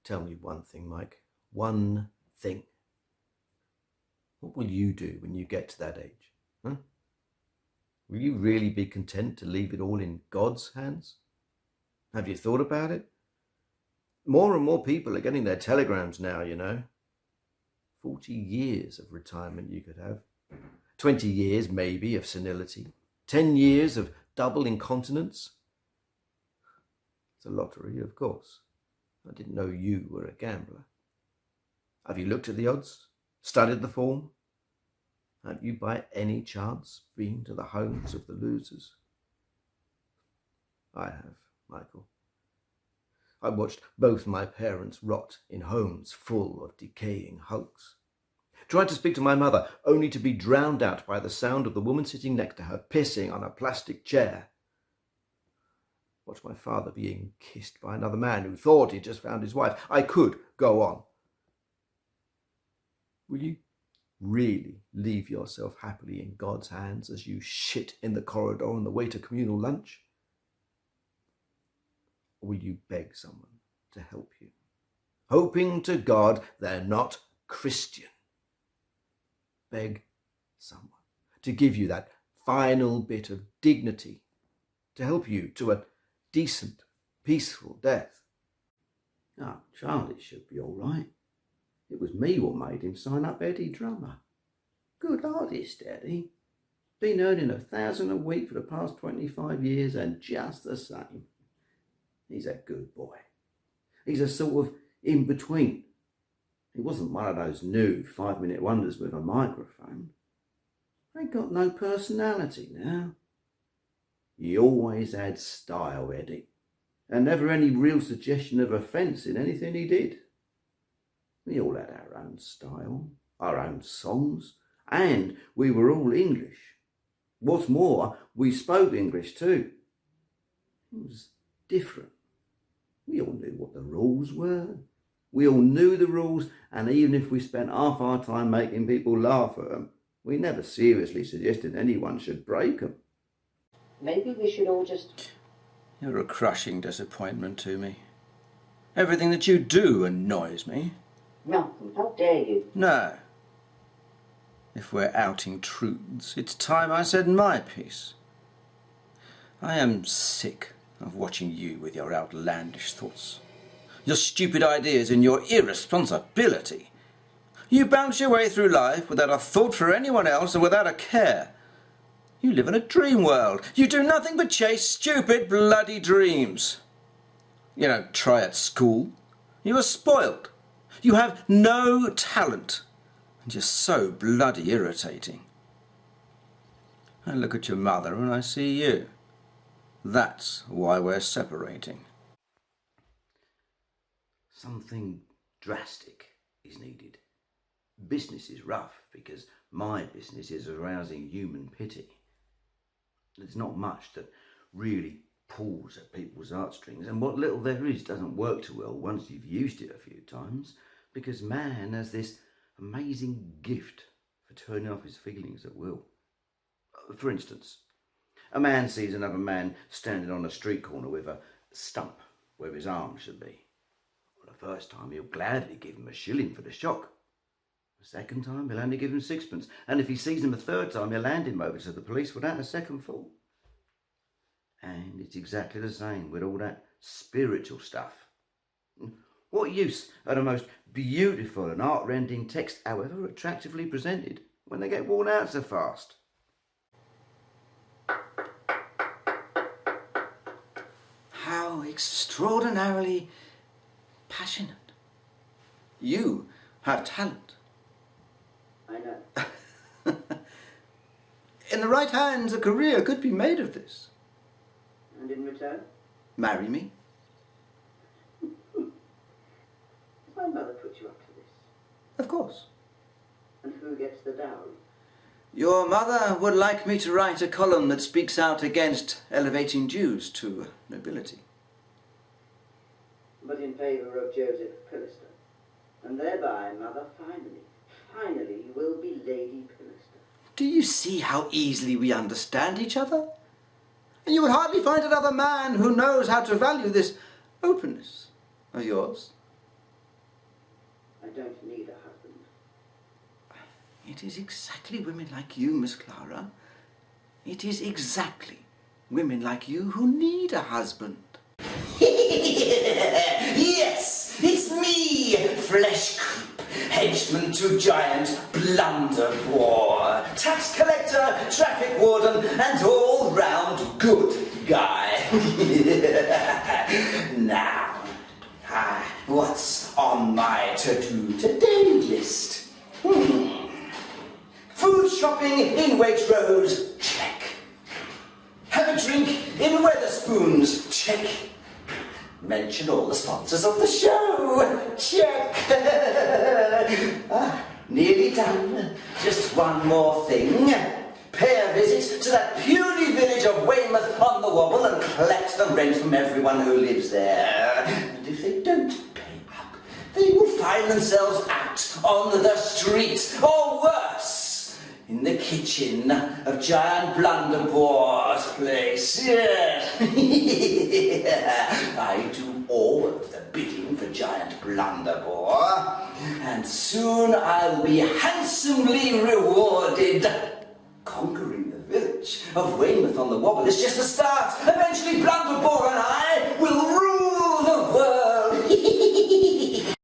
Tell me one thing, Mike. One thing. What will you do when you get to that age? Huh? Will you really be content to leave it all in God's hands? Have you thought about it? More and more people are getting their telegrams now, you know. 40 years of retirement you could have. 20 years, maybe, of senility. 10 years of double incontinence. It's a lottery, of course. I didn't know you were a gambler. Have you looked at the odds? Studied the form? Have you by any chance been to the homes of the losers? I have, Michael. I watched both my parents rot in homes full of decaying hulks. Tried to speak to my mother, only to be drowned out by the sound of the woman sitting next to her pissing on a plastic chair. Watched my father being kissed by another man who thought he'd just found his wife. I could go on. Will you really leave yourself happily in God's hands as you shit in the corridor on the way to communal lunch? Or will you beg someone to help you, hoping to God they're not Christian? Beg someone to give you that final bit of dignity, to help you to a decent, peaceful death. Oh, Charlie should be all right. It was me what made him sign up Eddie Drummer. Good artist, Eddie. Been earning $1,000 a week for the past 25 years and just the same. He's a good boy. He's a sort of in-between. He wasn't one of those new 5-minute wonders with a microphone. Ain't got no personality now. He always had style, Eddie, and never any real suggestion of offence in anything he did. We all had our own style, our own songs, and we were all English. What's more, we spoke English too. It was different. We all knew what the rules were. We all knew the rules, and even if we spent half our time making people laugh at them, we never seriously suggested anyone should break them. Maybe we should all just... You're a crushing disappointment to me. Everything that you do annoys me. Malcolm, how dare you? No. If we're outing truths, it's time I said my piece. I am sick of watching you with your outlandish thoughts, your stupid ideas and your irresponsibility. You bounce your way through life without a thought for anyone else and without a care. You live in a dream world. You do nothing but chase stupid, bloody dreams. You don't try at school. You are spoiled. You have no talent. And you're so bloody irritating. I look at your mother and I see you. That's why we're separating. Something drastic is needed. Business is rough because my business is arousing human pity. There's not much that really pulls at people's heartstrings, and what little there is doesn't work too well once you've used it a few times, because man has this amazing gift for turning off his feelings at will. For instance, a man sees another man standing on a street corner with a stump where his arm should be. Well, the first time he'll gladly give him a shilling for the shock. The second time he'll only give him sixpence, and if he sees him a third time he'll hand him over to the police without a second thought. And it's exactly the same with all that spiritual stuff. What use are the most beautiful and heart-rending texts, however attractively presented, when they get worn out so fast? How extraordinarily passionate. You have talent. I know. In the right hands, a career could be made of this. And in return? Marry me? Did my mother put you up to this? Of course. And who gets the dowry? Your mother would like me to write a column that speaks out against elevating Jews to nobility. But in favour of Joseph Pillister. And thereby, mother, finally will be Lady Pillister. Do you see how easily we understand each other? And you would hardly find another man who knows how to value this openness of yours. I don't need a husband. It is exactly women like you, Miss Clara. It is exactly women like you who need a husband. Yes, it's me, Flesh Creep, henchman to giant Blunderbore, tax collector, traffic warden, and all-round good guy. Now, what's on my to-do today list? Food shopping in Waitrose, check. Have a drink in Weatherspoons, check. Mention all the sponsors of the show, check. Nearly done. Just one more thing. Pay a visit to that puny village of Weymouth on the Wobble and collect the rent from everyone who lives there. And if they don't pay up, they will find themselves out on the street, or worse, in the kitchen of Giant Blunderbore's place. Yes. I do all of the bidding for Giant Blunderbore, and soon I'll be handsomely rewarded. Conquering the village of Weymouth on the Wobble is just the start. Eventually Blunderbore and I will rule the world.